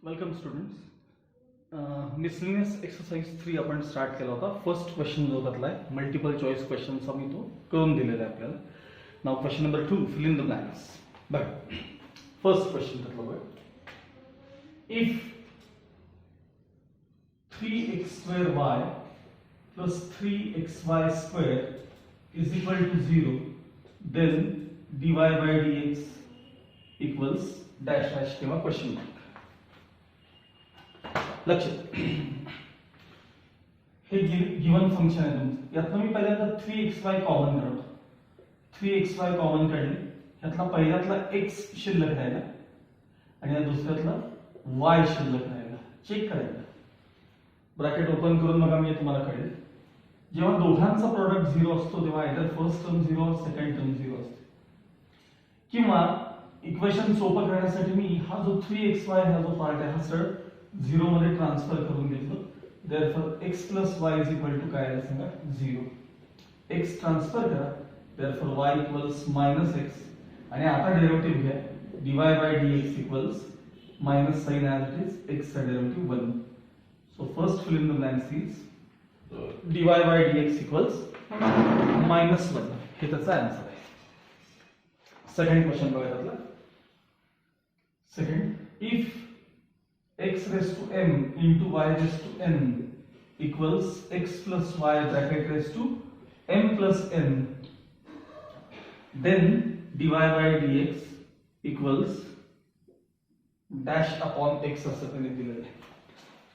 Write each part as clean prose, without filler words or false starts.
Welcome students. Miscellaneous exercise 3 आपण start केला होता. फर्स्ट क्वेश्चन जो घातला आहे मल्टिपल चॉईस क्वेश्चनचा मी तो करून दिलेला आहे आपल्याला. नाव question number 2, fill in the blanks. बघा, फर्स्ट क्वेश्चन घातला बघा. If 3x2y plus 3xy2 is equal to 0, then dy by dx equals dash dash किंवा क्वेश्चन मार्क. लक्षात, हे गिवन फंक्शन आहे तुमचं. यातनं मी पहिल्यांदा 3xy कॉमन काढतो. 3xy कॉमन काढले, यातला पहिल्यातला x शिल्लक राहिला आणि या दुसऱ्यातला y शिल्लक राहिला. चेक करायला ब्रॅकेट ओपन करून बघा, मी तुम्हाला कळेल. जेव्हा दोघांचा प्रोडक्ट 0 असतो तेव्हा either first term 0 second term 0 असते. किंवा इक्वेशन सोपं करण्यासाठी मी हा जो 3xy हा जो पार्ट आहे हा सरळ 0 मध्ये ट्रान्सफर करून घेतलं. देयरफॉर x + y = काय आहे सांगा, 0. x ट्रान्सफर करा, देयरफॉर y = -x. आणि आता डेरिव्हेटिव्ह घ्या, dy by dx equals minus sign as it is, x चा derivative 1. So first fill in the blanks is dy by dx equals -1. हे त्याचा आन्सर आहे. सेकंड क्वेश्चन बघा त्यातला. Second, if x raised to m into y raised to n equals x plus y bracket raised to m plus n, then dy by dx equals dash upon x असं त्यांनी दिलेलं आहे.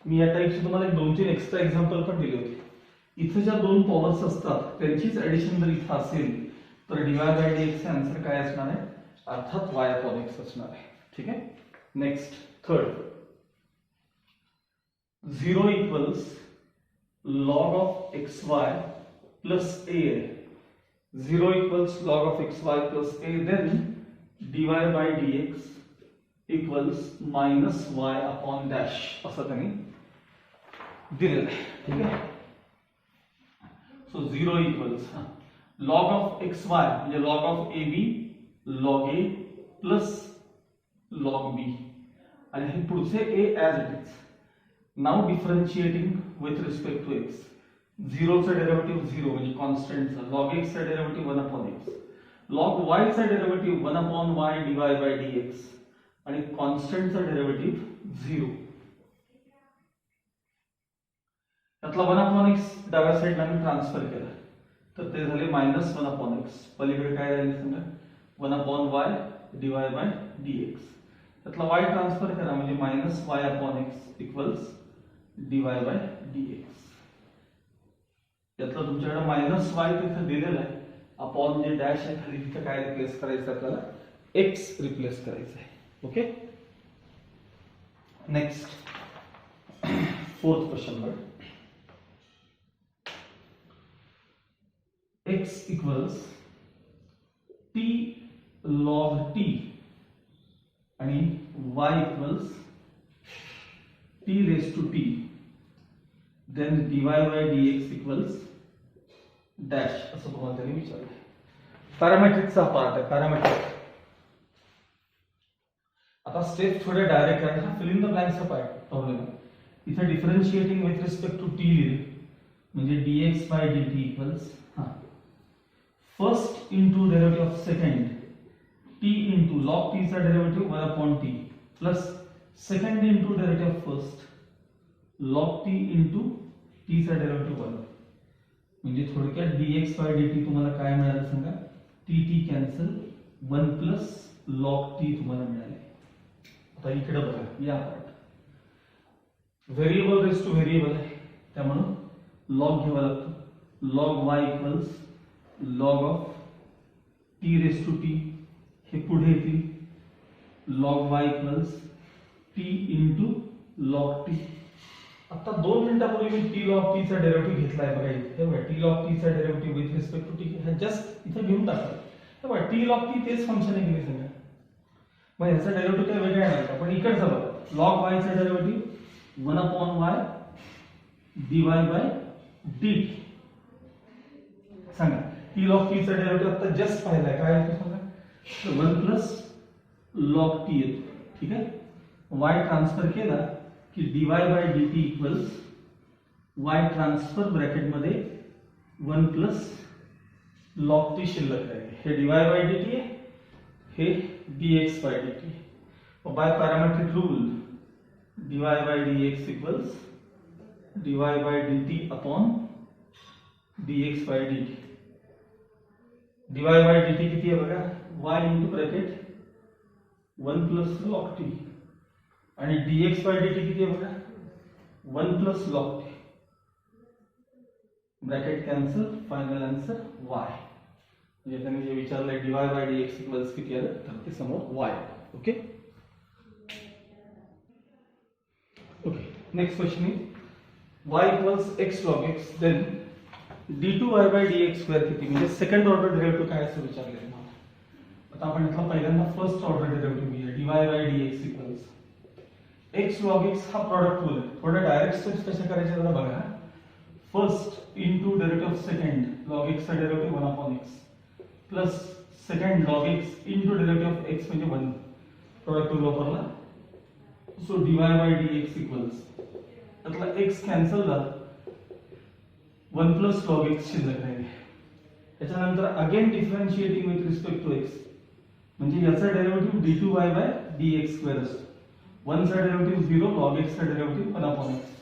मी या टाइपचे तुम्हाला 2-3 extra example पण दिले होते. इथे ज्या दोन पॉवर्स असतात त्यांचीच ऍडिशन जर इथे असेल तर dy by dx चे आन्सर काय असणार आहे, अर्थात y upon x असणार आहे. ठीक आहे. Next, third, 0 equals log of xy plus a. 0 equals log of xy plus a, then dy by dx equals -y upon dash असं त्यांनी दिलेलं आहे. ठीक आहे. So 0 equals log of xy म्हणजे log of ab log a plus log b आणि हे पुढचे a as it is. Now differentiating with respect to x. 0 चा डेरिव्हेटिव्ह 0 म्हणजे कॉन्स्टंट चा, log x चा derivative 1 upon x, log y चा derivative 1 upon y dy by dx आणि constant चा डेरिव्हेटिव्ह 0. यातला 1 upon x डाव्या साइडला मी ट्रान्सफर केला तर ते झाले -1 upon x. पलीकडे काय राहिले सांगा, 1 upon y dy by dx. त्यातला y ट्रान्सफर करा म्हणजे -y upon x equals dy by dx. यातला तुमच्याकडे -y तिथे दिलेला आहे, अपॉन जे डॅश आहे खाली तिथे काय रिप्लेस करायचं आपल्याला, x रिप्लेस करायचं आहे. Okay. Next, fourth question were x equals t log t आणि y equals t raised to t, then dy by dx equals dash असं तुम्हाला त्यांनी विचारलं. पॅरामेट्रिकचा पार्ट आहे, पॅरामेट्रिक. आता स्टेप थोडे डायरेक्ट आहे. हा फिल इन द ब्लँक्सचा पार्ट प्रॉब्लेम आहे. इथे differentiating with respect to t लिहिले म्हणजे dx by dt equals first into derivative of second t into log t चा derivative 1 upon t plus second into derivative of first log t into t चा derivative 1. म्हणजे थोडक्यात dx by dt तुम्हाला काय मिळालं सांगा, t cancel 1 plus log t तुम्हाला मिळाले. आता इकडे बघा, या part variable raise to variable आहे त्यामुळे log घ्यावा लागतो. log y equals log of t raise to t, हे पुढे येतील log y equals t into log t. आता 2 मिनिटापूर्वी मी t log t चा डेरिव्हेटिव्ह घेतलाय बघा इथे. हे बघा, t log t चा derivative with respect to t हे जस्ट इथे घेऊन टाकलं. हे बघा, t log t तेच फंक्शन आहे की नाही सांगा. मग याचा डेरिव्हेटिव्ह काय वेगळा आहे का, पण इकडचा बघा, log y चा derivative 1 upon y dy by dt. सांगा, t log t चा डेरिव्हेटिव्ह आता जस्ट पाहिलाय काय आहे सांगा, 1 प्लस log t येतो. ठीक आहे. वाय ट्रान्सफर केला की d y by d t equals y transfer ब्रॅकेटमध्ये 1 प्लस लॉग टी शिल्लक राहील. हे डीवाय बाय डी टी आहे, हे dx by d t. By parametric rule d y by d x equals d y by d t upon dx by d t. D y by d t किती आहे बघा, y into bracket 1 plus log t आणि dx by d t किती आहे बघा 1 plus log t. Bracket cancel, final answer y. म्हणजे त्यांनी जे विचारलंय d y by d x equals किती आलं तर ते समोर y. Okay okay. Next question is y equals x log x then d2y by dx square किती, म्हणजे सेकंड ऑर्डर डेरिव्हेटिव्ह काय असं विचारलंय मला. आता आपण इथला पहिल्यांदा फर्स्ट ऑर्डर डेरिव्हेटिव्ह घेऊया. dy by dx equals x log x हा प्रॉडक्ट रूल आहे. थोडं डायरेक्ट स्टेप्स कशा करायच्या जरा बघा. First into derivative of second log x चा derivative 1 upon x plus second log x into derivative of x म्हणजे 1 प्रॉडक्ट रूल वापरला. So dy by dx equals त्यातला x कॅन्सल झाला, 1 प्लस लॉग एक्स शिल्लक राहील. त्याच्यानंतर again differentiating with respect to x म्हणजे याचा derivative d2y by dx square असतो. 1 चा डेरिव्हेटिव्ह 0, लॉग x चा डेरिव्हेटिव्ह 1 अपॉन x,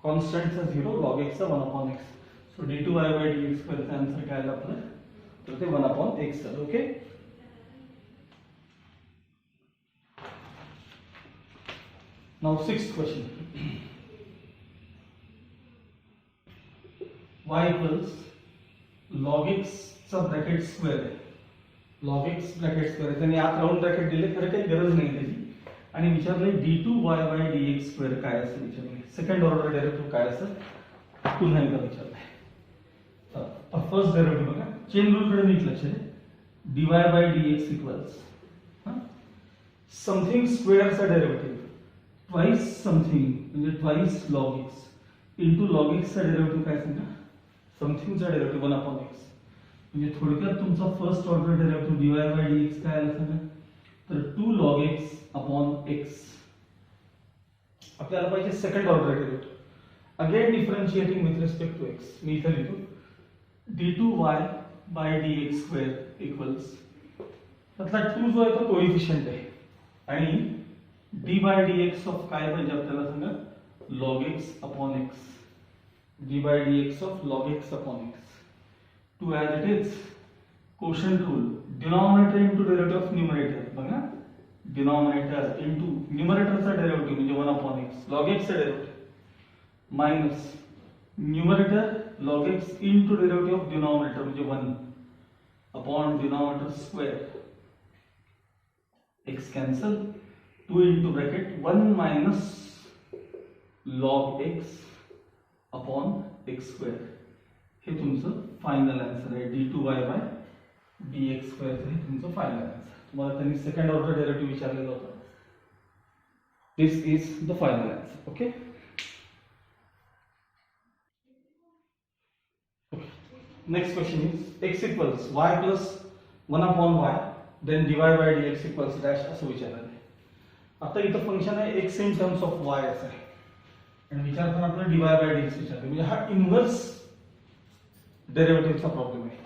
कॉन्स्टंटचा 0, लॉग x चा 1 upon x. So d2y by dx स्क्वेअरचा आन्सर काय आला आपलं तर ते 1 अपॉन x आलं. Okay. Now sixth question. y equals log x चा ब्रॅकेट स्क्वेअर आहे. log x ब्रॅकेट स्क्वेअर आहे. त्यांनी आत राऊंड ब्रॅकेट दिले, खरं काही गरज नाही त्याची. आणि विचारलंय d2y बाय dx स्क्वेअर काय असं विचारलंय. सेकंड ऑर्डर डेरिव्हेटिव्ह काय असं पुन्हा एकदा विचारलंय. तर फर्स्ट डेरिव्हेटिव्ह बघा, चेन रूल कडे नीट लक्ष द्या. dy by dx equals something स्क्वेअरचा डेरिव्हेटिव्ह ट्वाइस समथिंग म्हणजे twice log x into log x चा डेरिव्हेटिव्ह काय सांगा समथिंगचा डेरिव्हेटिव्ह 1 अपॉन x. म्हणजे थोडक्यात तुमचा first order derivative dy by dx काय आला सांगा तर 2 log x अपॉन x. आपल्याला पाहिजे second order derivative. Again differentiating with respect to x. मी इथे लिहितो d2y by dx square equals त्यातला 2 जो आहे तो कोएफिशियंट आहे आणि d बाय dx ऑफ काय पाहिजे आपल्याला सांगा log x upon x. d by dx of log x upon x. To as it is, quotient rule, denominator into derivative of numerator. बघा, denominator into numerator चा derivative म्हणजे 1 upon x, log x चा derivative minus numerator log x into derivative of denominator म्हणजे 1 upon denominator square. x cancel, 2 into bracket 1 minus log x upon x square. हे तुमचं final answer आहे. d2y by dx square हे तुमचं final answer. तुम्हाला त्यांनी second order derivative विचारलेलं होतं. This is the final answer. Okay. Next question is x equals y plus 1 upon y then dy by dx equals dash असं विचारलं आहे. आता इथं फंक्शन आहे x in terms of y असं आहे आणि विचारताना आपल्याला dy बाय dx विचारते. म्हणजे हा इन्व्हर्स डेरिव्हेटिव्हचा प्रॉब्लेम आहे.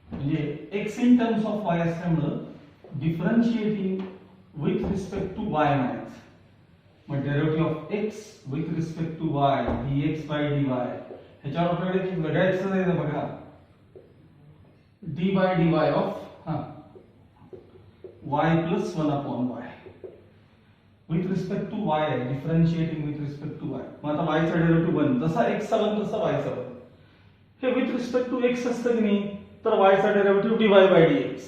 म्हणजे x in terms of y असल्यामुळे differentiating with respect to y म्हणायचं. मग derivative of x with respect to y dx by dy ह्याच्यावर आपल्याकडे एक वेगळा एक्सरसाइज आहे बघा. d by dy of y plus 1 upon y with respect to y आहे. Differentiating with respect to y. मग आता y चा डेरिव्हेटिव्ह 1 जसा x चा 1 तसा y चा 1. हे विथ रिस्पेक्ट टू x असतं की नाही तर y चा derivative dy by dx.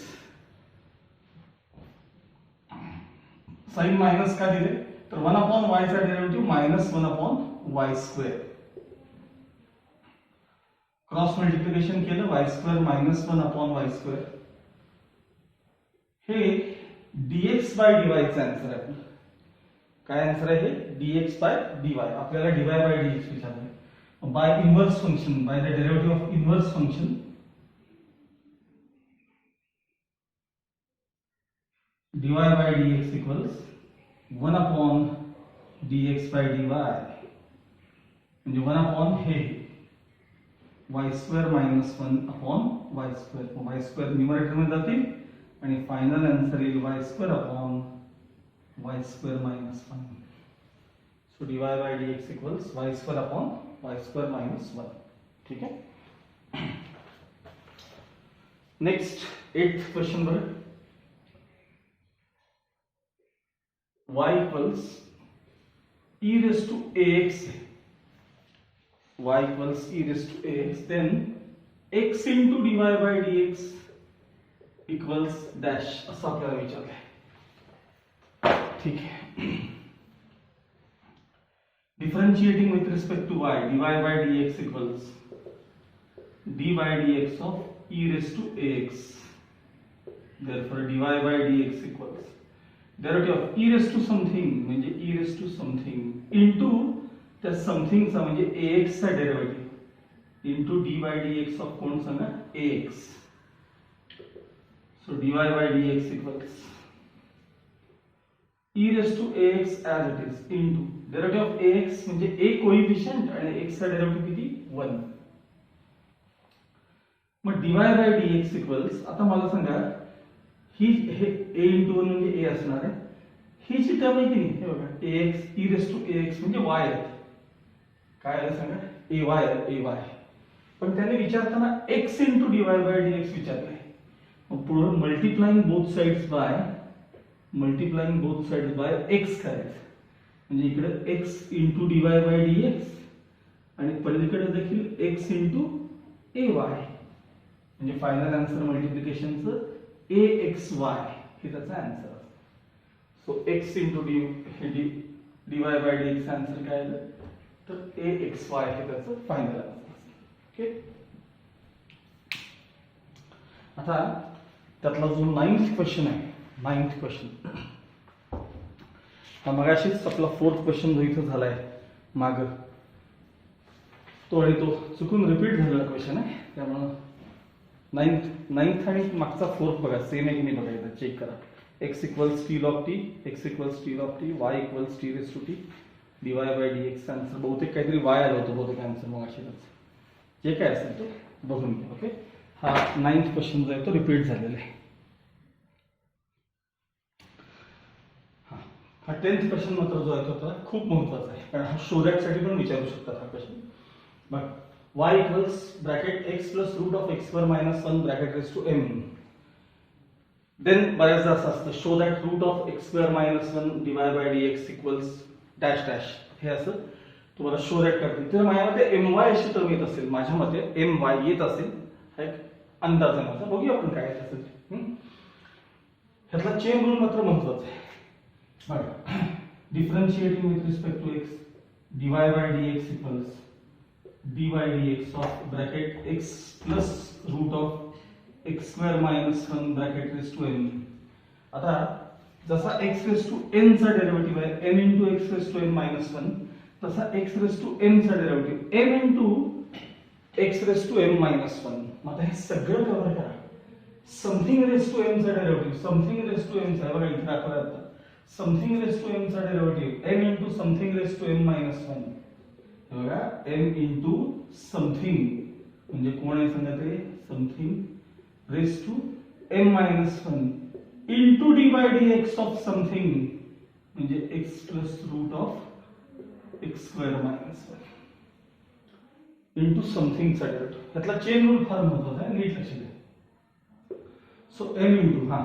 Sign minus का दिले तर 1 अपॉन y चा derivative minus 1 upon y square. Cross multiplication केलं y square minus 1 upon y square. हे dx बाय dy चा आन्सर आहे. काय आन्सर आहे हे dx बाय dy. आपल्याला dy बाय dx विचारलंय. By inverse function by the derivative of inverse function dy by dx equals 1 upon dx by dy म्हणजे 1 upon हे y square minus 1 upon y square, y square numerator मध्ये जातील आणि final answer येईल y square upon y square minus 1. So dy by dx equals y square upon y square minus 1. ठीक है. Next 8th question बर y इक्वल्स e raised to ax, y equals e raised to ax, then x into dy by dx equals dash असं आपल्याला विचारलंय. ठीक आहे. Differentiating with respect to y, dy by dx equals d by dx of e raised to ax. Therefore dy by dx equals derivative of e raised to something म्हणजे e raised to something into त्या समथिंगचा म्हणजे ax चा derivative into d by dx of कोण सांगा ax. So dy by dx equals e raised to ax as it is into derivative of ax म्हणजे a coefficient आणि x चा derivative किती 1. मग dy by dx equals आता मला सांगा ही हे a into 1 म्हणजे a असणार आहे. ही जी टर्म आहे की नाही हे बघा ax e raised to ax म्हणजे y आहे. काय आहे सांगा ay. पण त्याने विचारताना x into dy by dx विचारलंय. मग पुढे multiplying both sides by x करायचं. म्हणजे इकडे x into dy by dx आणि पलीकडे देखील x into ay. म्हणजे फायनल आन्सर मल्टिप्लिकेशनचं axy हे त्याचा answer. So x into dy by dx answer काय आलं तर axy हे त्याचं फायनल आन्सर. ओके. आता त्यातला जो 9th क्वेश्चन आहे 9th क्वेश्चन हा मगाशीच आपला 4th क्वेश्चन जो इथं झालाय माग तो आणि तो चुकून रिपीट झालेला क्वेश्चन आहे. त्यामुळे 9th आणि मागचा 4th बघा सेम आहे की नाही बघा एकदा चेक करा. x equals t log t, x equals t log t, y equals t raised to t, dy by dx answer बहुतेक काहीतरी y आलं होतं बहुतेक आन्सर मग अशीच जे काय असेल ते बघून घ्या. ओके. हा 9th क्वेश्चन जो आहे तो रिपीट झालेला आहे. हा 10th क्वेश्चन मात्र जो आहे तो खूप महत्वाचा आहे कारण हा शो दॅट साठी पण विचारू शकतात हा क्वेश्चन. बघ y equals bracket x plus root of x square minus 1 bracket raised to m. Then बऱ्याचदा असं असतं show that root of x square minus 1 divided by dx equals dash dash हे असं तुम्हाला शो दॅट करते. तर माझ्या मते my अशी टर्म येत असेल, माझ्या मते my येत असेल. हा एक अंदाज आहे माझा. बघूया आपण काय असेल. ह्यातला चेन रूल मात्र महत्वाचा आहे. बघा differentiating with respect to x dy by dx equals d by dx of bracket x plus root of x square minus 1 bracket raised to n. आता जसा x raised to n चा derivative आहे n into x raised to n minus 1 तसा x raised to m चा derivative m into x raised to m minus 1. मग आता हे सगळं कव्हर करा. समथिंग raised to m चा derivative something raised to m चा बघा इथे दाखवला आता समथिंग raised to m चा derivative m into something raised to m minus 1 बघा m into समथिंग म्हणजे कोण आहे सांगा ते something raise to m minus 1 into d by dx of something म्हणजे x plus root of x square minus 1 into something चा derivative. यातला chain rule फार महत्त्वाचा आहे नीट लक्ष द्या. सो m into हा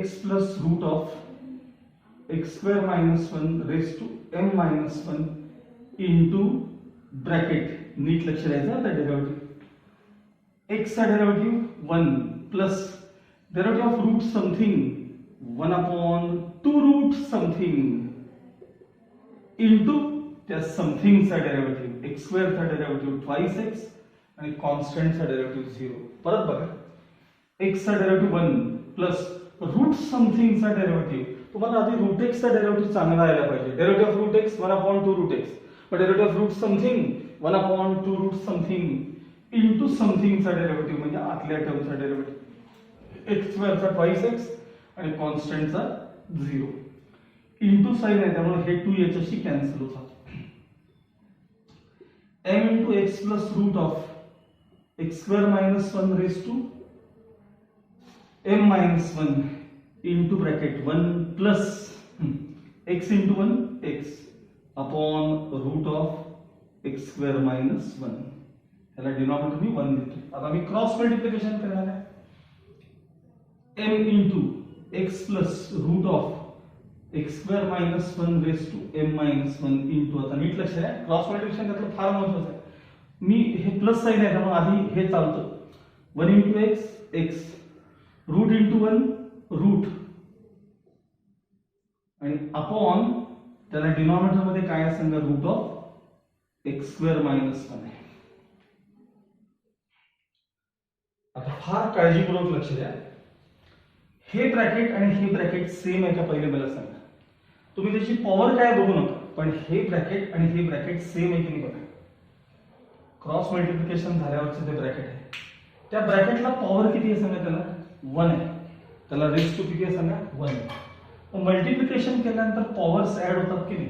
x plus root of x square minus 1 raised to m minus 1 into bracket नीट लक्ष द्यायचं आता डेरिव्हेटिव्ह x चा derivative 1 plus derivative of root something 1 upon 2 root something into त्या समथिंग चा डेरिव्हेटिव्ह x स्क्वेअर चा derivative twice x आणि constant चा डेरिव्हेटिव्ह 0. परत बघा x चा डेरिव्हेटिव्ह 1 प्लस रूट समथिंग चा डेरिव्हेटिव्ह. तुम्हाला आधी रूट x चा डेरिव्हेटिव्ह चांगला यायला पाहिजे. Derivative of root x 1 upon 2 root x but derivative of root something 1 upon 2 root something into something चा डेरिव्हेटिव्ह म्हणजे आतल्या टर्मचा डेरिव्हेटिव्ह x स्क्वेअर चा ट्वाइस x आणि कॉन्स्टंट चा 0 इंटू साइन आहे त्यामुळे हे 2 याच्याशी कॅन्सल होतात. m into x plus root of x square minus 1 raised to m minus 1 into bracket 1 plus x into 1 x upon root of x square minus 1. याला denominator मी 1 देतो. आता मी क्रॉस मल्टिप्लिकेशन करणार आहे. m into x plus root of x square minus 1 raised to m minus 1 into, आता नीट लक्ष द्या, cross multiplication त्यातलं फार महत्त्वाचं आहे. मी हे प्लस साइन आहे त्यामुळे आधी हे चालतं. 1 into x x root into 1 root आणि अपॉन त्याला डिनॉमिनेटर मध्ये काय आहे सांगा, root of x square minus 1 आहे. आता फार काळजीपूर्वक लक्ष द्या. हे ब्रॅकेट आणि हे ब्रॅकेट सेम आहे का पहिले मला सांगा. तुम्ही त्याची पॉवर काय बघू नका, पण हे ब्रॅकेट आणि हे ब्रॅकेट सेम आहे की नाही बघा. क्रॉस मल्टिप्लिकेशन झाल्यावरचं ते ब्रॅकेट आहे. त्या ब्रॅकेटला पॉवर किती आहे सांगा, त्याला 1 आहे. त्याला रेस टू किती आहे सांगा, 1. मल्टिप्लिकेशन केल्यानंतर पॉवर्स ऍड होतात की नाही,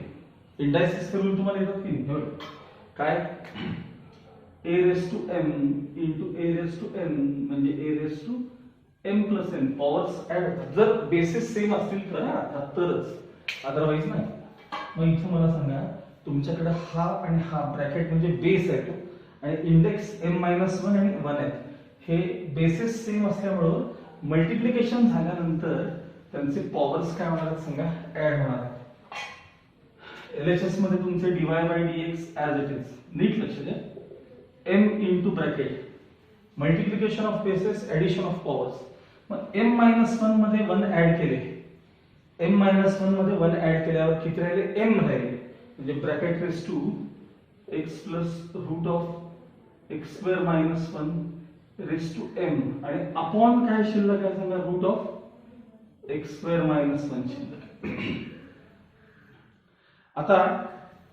इंडायसिस करून तुम्हाला येतात की नाही. काय a raise to m into a raise to n म्हणजे a raise to m plus n powers add होतात. जर बेसिस सेम असतील तर तरच, अदरवाइज नाही. मग इथे मला सांगा, तुमच्याकडे हा आणि हा ब्रॅकेट म्हणजे बेस आहे तो, आणि इंडेक्स m-1 आणि 1 आहेत. हे बेसिस सेम असल्यामुळं मल्टिप्लिकेशन झाल्यानंतर त्यांचे पॉवर्स काय होणार आहेत सांगा, ऍड होणार आहेत. LHS मध्ये तुमचे dy by dx as it is. नीट लक्ष द्या. m into bracket multiplication of bases addition of powers. मग m-1 मध्ये 1 ऍड केले, m-1 मध्ये 1 ऍड केल्यावर किती राहिले, m राहिले. म्हणजे bracket raise to x plus root of x square minus 1 raise to m आणि अपॉन काय शिल्लक आहे सांगा, root of x square minus 1 शिल्लक. आता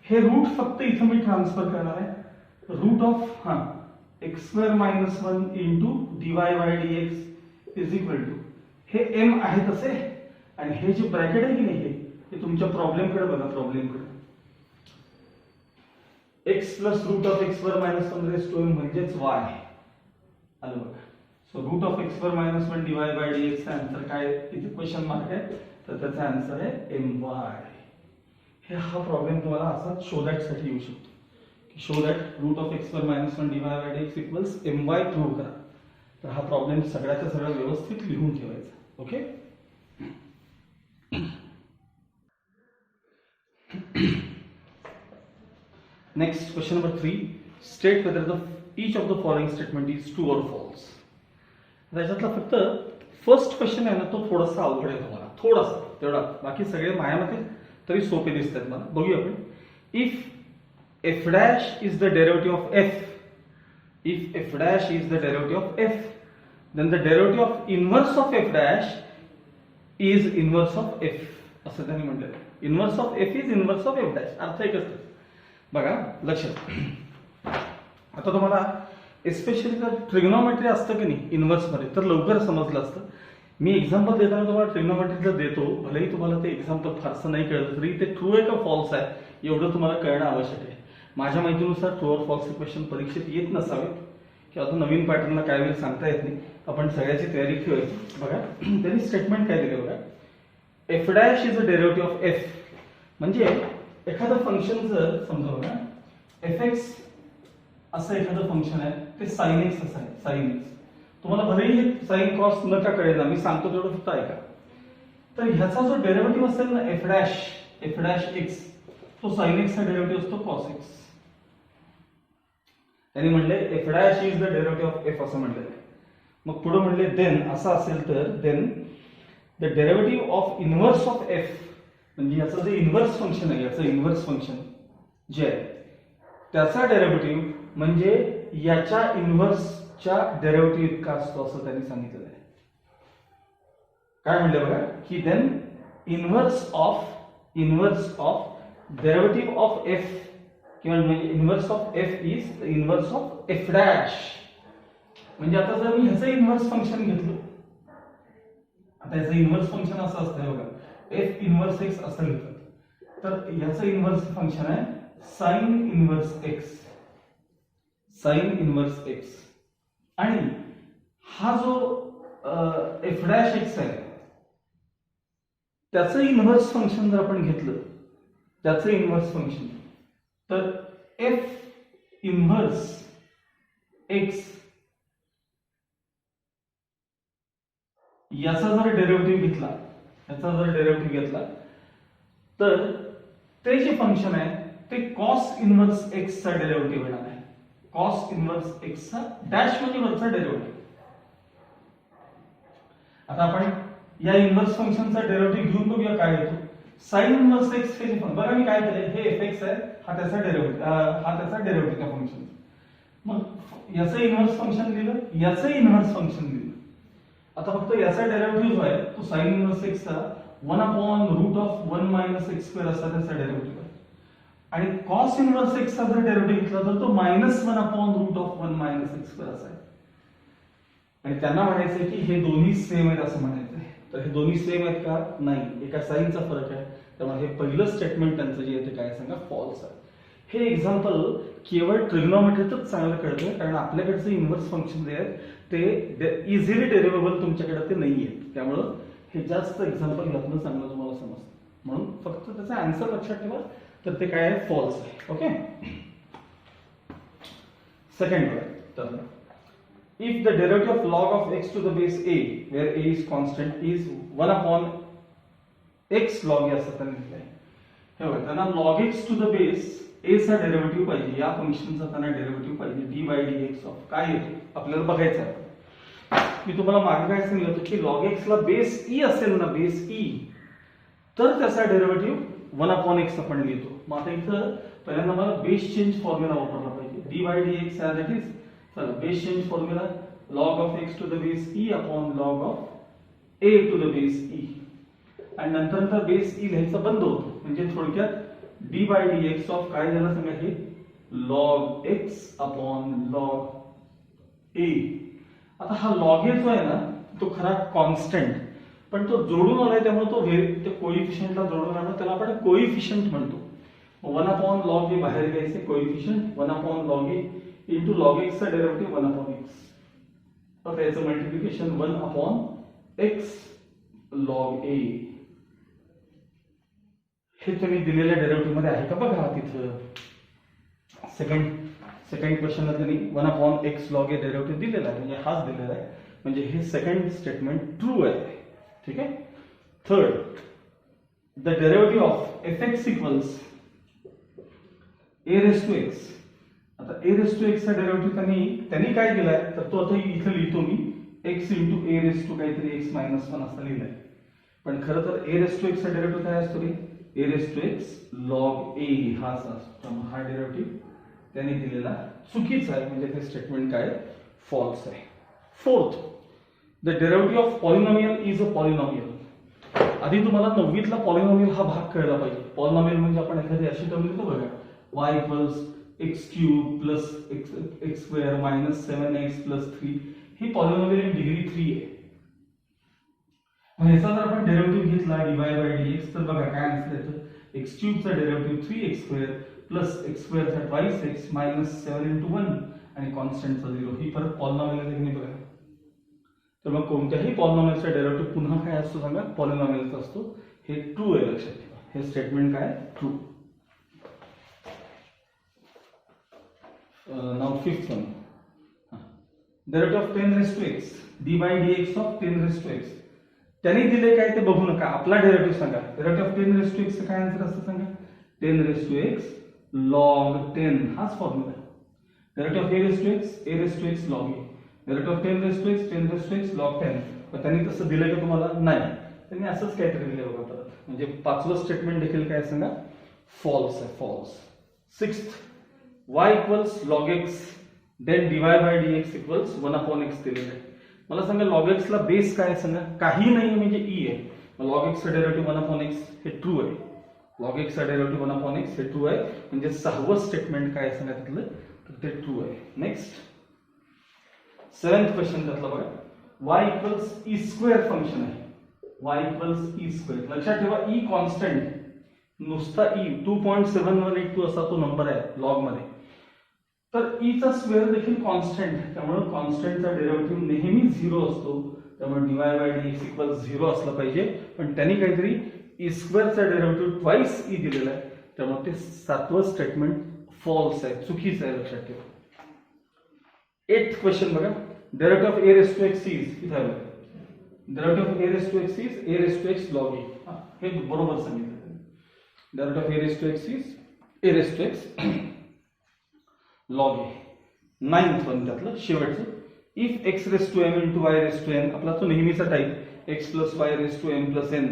हे रूट फक्त इथं मी ट्रान्सफर करणार आहे. Root of x square minus 1 into dy by dx is equal to हे m आहे तसे, आणि हे जे ब्रॅकेट आहे की नाही हे तुमच्या प्रॉब्लेम कडे बघा. प्रॉब्लेम कडे x plus root of x square minus 1 raise to m म्हणजेच y आलं बघा. So root of x square minus 1 dy by dx चा आन्सर काय, इथे क्वेश्चन मार्क आहे, तर त्याचा आन्सर आहे my. हे हा प्रॉब्लेम तुम्हाला असा शो दॅट साठी येऊ शकतो की show that root of x square minus 1 dy by dx equals my prove करा. तर हा प्रॉब्लेम सगळ्याचा सगळा व्यवस्थित लिहून ठेवायचा. Okay. Next, question number 3. State whether each of the following statement is true or false. त्याच्यातला फक्त फर्स्ट क्वेश्चन आहे ना, तो थोडासा अवघड आहे तुम्हाला, थोडासा तेवढा. बाकी सगळे मायामध्ये तरी सोपे दिसतात मला. बघूया आपण. If f dash is the derivative of f, if f dash is the derivative of f, then the derivative of inverse of f dash is inverse of f. असं त्यांनी म्हटलं. Inverse of f is inverse of f dash. अर्थ एकच बघा, लक्षात. आता तुम्हाला especially जर ट्रिग्नोमेट्री असतं की नाही इनवर्स मध्ये, तर लवकर समजलं असतं. मी एक्झाम्पल देताना तुम्हाला ट्रिग्नोमेट्रीचं देतो, भलेही तुम्हाला ते एक्झाम्पल फारसं नाही कळलं तरी ते ट्रू आहे का फॉल्स आहे एवढं तुम्हाला कळणं आवश्यक आहे. माझ्या माहितीनुसार ट्रू और फॉल्स क्वेश्चन परीक्षेत येत नसावेत, किंवा आता नवीन पॅटर्नला काय वेळ सांगता येत नाही. आपण सगळ्याची तयारी ठेवायची. बघा त्यांनी स्टेटमेंट काय दिले बघा. F dash is a derivative of f, म्हणजे एखादं फंक्शन जर समजा बघा एफ एक्स असं एखादं फंक्शन आहे, ते साइन एक्स असं आहे. साइन एक्स तुम्हाला भलेही साइन क्रॉस नका कळेल ना, मी सांगतो तेवढं फक्त ऐका. तर ह्याचा जो डेरिव्हेटिव्ह असेल ना एफ डॅश एक्स, तो साइन एक्स चा डेरिव्हेटिव्ह असतो कॉस एक्स. त्यांनी म्हणले F dash is the derivative of F असं म्हणलेलं आहे. मग पुढे म्हणले देन असं असेल तर then the derivative of inverse of f, म्हणजे याचं जे इनव्हर्स फंक्शन आहे, याचं इनव्हर्स फंक्शन जे आहे त्याचा डेरिव्हेटिव्ह म्हणजे याच्या इनव्हर्सच्या डेरिव्हेटिव्ह इतका असतो असं त्यांनी सांगितलेलं आहे. काय म्हणले बघा की then inverse of derivative of f, किंवा म्हणजे inverse of f is inverse of f dash. म्हणजे आता जर मी ह्याचं इनव्हर्स फंक्शन घेतलं, आता याचं इनव्हर्स फंक्शन असं असतं बघा, एफ इनव्हर्स एक्स असं लिहितात. तर याचं इनव्हर्स फंक्शन आहे sine inverse x. Sine inverse x. आणि हा जो एफ डॅश एक्स आहे त्याचं इनव्हर्स फंक्शन जर आपण घेतलं, त्याचं इनव्हर्स फंक्शन, तर एफ इनव्हर्स एक्स याचा जर डेरिव्हेटिव्ह घेतला, तर ते जे फंक्शन आहे ते कॉस इनव्हर्स एक्स चा डेरिव्हेटिव्ह येणार आहे. कॉस इनव्हर्स एक्स चा डॅश म्हणजे वरचा डेरिव्हेटिव्ह. आता आपण या इनव्हर्स फंक्शनचा डेरिव्हेटिव्ह घेऊन बघूया काय येतो. साइन इनव्हर्स एक्स हे फंक्शन, बघा मी काय केलंय, हे एफ एक्स आहे, हा त्याचा डेरिव्हेटिव्ह त्या फंक्शन. मग याचं इनव्हर्स फंक्शन दिलं, याचं इनव्हर्स फंक्शन दिलं. आता फक्त याचा डेरिव्हेटिव्ह जो आहे तो साइन इनव्हर्स एक्स चा 1/√(1 - x² असा त्याचा डेरिव्हेटिव्ह आहे. आणि कॉस इनव्हर्स एक्स चा जर डेरिव्हेटिव्ह घेतला तर तो -1/√(1 - x² असा आहे. आणि त्यांना म्हणायचं की हे दोन्ही सेम आहेत असं म्हणायचं आहे. तर हे दोन्ही सेम आहेत का? नाही, एका साइनचा फरक आहे. त्यामुळे हे पहिलं स्टेटमेंट त्यांचं जे आहे ते काय सांगा, फॉल्स आहे. हे एक्झाम्पल केवळ ट्रिग्नोमेट्रीतच चांगलं कळतं, कारण आपल्याकडचं इनव्हर्स फंक्शन जे आहे ते इझिली डेरिव्हेबल तुमच्याकडे ते नाही आहे. त्यामुळं हे जास्त एक्झाम्पल यातनं चांगलं तुम्हाला समजतं. म्हणून फक्त त्याचा आन्सर लक्षात ठेवा, तर ते काय आहे, फॉल्स आहे. ओके. सेकंड वन, तर if the derivative of log of x to the base a, where a is constant, is 1/x log a असं त्यांनी लिहिलंय. हे बघा, त्यांना log x to the base a चा डेरिव्हेटिव्ह पाहिजे, या फंक्शनचा त्यांना डेरिव्हेटिव्ह पाहिजे. d/dx ऑफ काय येतो आपल्याला बघायचं आहे. मी तुम्हाला मागे काय सांगितलं होतं की log x ला बेस e असेल ना, बेस e, तर त्याचा डेरिव्हेटिव्ह 1/x आपण लिहितो. मग आता इथं पहिल्यांदा मला बेस चेंज फॉर्म्युला वापरला पाहिजे. d/dx ॲज इट इज, चला base change formula log of x to the base e upon log of a to the base e. आणि नंतर बेस e लिहायचा बंद होतो. म्हणजे थोडक्यात d/dx ऑफ काय झालं सांगा, हे log x upon log a. आता हा log a जो आहे ना तो खरा कॉन्स्टंट, पण तो जोडून आलाय त्यामुळे तो त्या कोइफिशियंटला जोडून आणलं, त्याला आपण कोइफिशियंट म्हणतो. 1/log a बाहेर घ्यायचे, coefficient 1/log a into log x चा डेरिव्हेटिव्ह 1/x. तर त्याचं मल्टिप्लिकेशन 1/x log a. हे तुम्ही दिलेल्या डेरिव्हेटिव्ह मध्ये आहे का बघा तिथं. सेकंड क्वेश्चनला त्यांनी 1/x log a डेरिव्हेटिव्ह दिलेला आहे, म्हणजे हाच दिलेला आहे. म्हणजे हे सेकंड स्टेटमेंट ट्रू आहे. ठीक आहे. Third, the derivative of fx equals a raised to x. आता a raised to x चा डेरिव्हेटिव्ह त्यांनी काय दिलाय, तर तो आता इथे लिहितो मी x into a raised to काहीतरी x - 1 असं लिहिलंय. पण खरं तर a raised to x चा डेरिव्हेटिव्ह काय असतो रे, a raised to x log a हाच असतो. हा डेरिव्हेटिव्ह त्यांनी दिलेला चुकीचा आहे, म्हणजे ते स्टेटमेंट काय, फॉल्स आहे. Fourth, the derivative of polynomial is a polynomial. आधी तुम्हाला 9वीतला पॉलिनॉमियल हा भाग कळला पाहिजे. पॉलिनॉमियल म्हणजे आपण एखादी अशी टर्म लिहितो बघा, y equals x³ plus x² minus 7x plus 3. He polynomial in degree 3 आहे. मग याचा जर आपण डेरिव्हेटिव्ह घेतला dy/dx, तर बघा काय आन्सर येतं, x³ चा डेरिव्हेटिव्ह 3x² प्लस x² चा 2x मायनस 7 into 1 आणि कॉन्स्टंटचा 0. ही परत पॉलिनॉमियल आहे की नाही बघा. तर मग कोणत्याही पॉलिनॉमियलचा डेरिव्हेटिव्ह पुन्हा काय असतो सांगा, पॉलिनॉमियलचा असतो. हे ट्रू आहे, लक्षात ठेवा. हे स्टेटमेंट काय, true. Now fifth one, derivative of 10 raised to x, d/dx of 10 raised to x. त्यांनी दिले काय ते बघू नका, आपला डेरिव्हेटिव्ह सांगा. Derivative of 10 raised to x चा काय आन्सर असतं सांगा, 10 raised to x log 10 हाच formula. Derivative of a raised to x log a. Derivative of 10 raised to x 10 raised to x log 10. पण त्यांनी तसं दिलं का तुम्हाला, नाही. त्यांनी असंच काहीतरी दिलं बघा परत. म्हणजे पाचवं स्टेटमेंट देखील काय सांगा, फॉल्स आहे, false. Sixth, y equals log x then dy/dx equals 1/x दिलेलं आहे. मला सांगा log x ला बेस काय सांगा, काही नाही म्हणजे e आहे. मग log x चा डेरिव्हेटिव्ह 1/x हे ट्रू आहे. log x चा डेरिव्हेटिव्ह 1/x हे ट्रू आहे. म्हणजे सहावं स्टेटमेंट काय सांगा तिथलं, तर ते ट्रू आहे. नेक्स्ट, सेवन्थ क्वेश्चन त्यातला बघा, y equals e² फंक्शन आहे. y equals E square. लक्षात ठेवा ई कॉन्स्टंट, नुसता ई 2.7182 असा तो नंबर आहे लॉग मध्ये. तर ई चा स्क्वेअर देखील कॉन्स्टंट, त्यामुळे कॉन्स्टंटचा डेरिव्हेटिव्ह नेहमी 0 असतो. त्यामुळे dy बाय dx इक्वल्स 0 असलं पाहिजे. पण त्यांनी काहीतरी ई स्क्वेअरचा डेरिव्हेटिव्ह ट्वाइस ई दिलेला आहे, त्यामुळे ते सातवं स्टेटमेंट फॉल्स आहे, चुकीचं आहे. लक्षात ठेवा. 8th क्वेश्चन बघा. Derivative of a raise to x is इथे आहे. Derivative of a raise to x is a raise to x log a. हे बरोबर सांगितलं. Derivative of a raise to x is a raise to x log a. 9th one त्यातलं शेवटचं. If x raise to m into y raise to n, आपला तो नेहमीचा type x plus y raise to m plus n,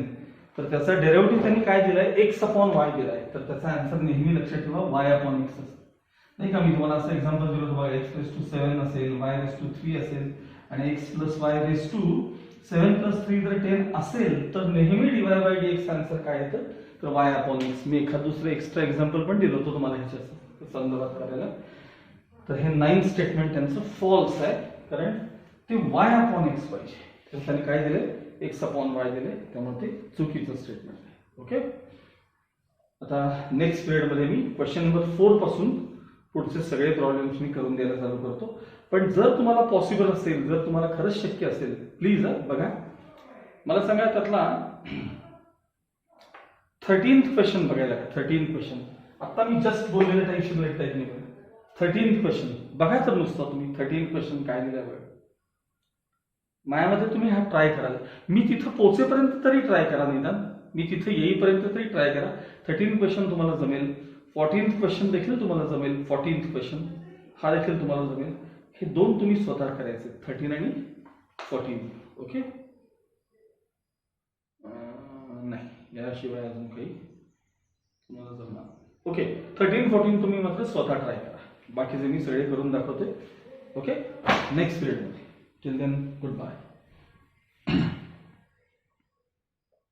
तर त्याचा derivative त्यांनी काय दिलाय x अपॉन y दिलाय. तर त्याचा आन्सर नेहमी लक्षात ठेवा y अपॉन x असतो. नाही का, मी तुम्हाला असं एक्झाम्पल दिलं होतं बघा. x रेस टू 7 असेल, y रेस टू 3 असेल आणि x plus y raise to 7 plus 3 जर 10 असेल तर नेहमी dy बाय dx आन्सर काय येतं तर y अपॉन x. मी एखाद दुसरं एक्स्ट्रा एक्झाम्पल पण दिलं होतं तुम्हाला ह्याच्या संदर्भात करायला. तर हे 9th स्टेटमेंट त्यांचं फॉल्स आहे, कारण ते y अपॉन x पाहिजे. तर त्यांनी काय दिले x अपॉन y दिले, त्यामुळे ते चुकीचं स्टेटमेंट आहे. ओके. आता नेक्स्ट पिरियड मध्ये मी क्वेश्चन नंबर 4 पासून पुढचे सगळे प्रॉब्लेम्स मी करून द्यायला चालू करतो. पण जर तुम्हाला पॉसिबल असेल, जर तुम्हाला खरंच शक्य असेल, प्लीज बघा मला सांगा त्यातला 13th क्वेश्चन बघायला. 13th क्वेश्चन आता मी जस्ट बोललेलं टाईप शिकलेलं टाईप नाही. 13th क्वेश्चन बघा तर नुसतं तुम्ही 13th क्वेश्चन काय दिलं बघा. माझ्यामध्ये तुम्ही हा ट्राय कराल. मी तिथं पोहोचेपर्यंत तरी ट्राय करा, निदान मी तिथे येईपर्यंत तरी ट्राय करा. 13th क्वेश्चन तुम्हाला जमेल. 14th क्वेश्चन देखील तुम्हाला जमेल. 14th क्वेश्न हा देखील तुम्हाला जमेल. हे दोन तुम्ही स्वतः करायचे, 13 आणि 14. ओके. नाही, याशिवाय अजून काही तुम्हाला जमणार. ओके. 13, 14 तुम्ही मात्र स्वतः ट्राय करा. बाकीचे मी सगळे करून दाखवते. ओके. नेक्स्ट पिरियड मध्ये. Till then good bye.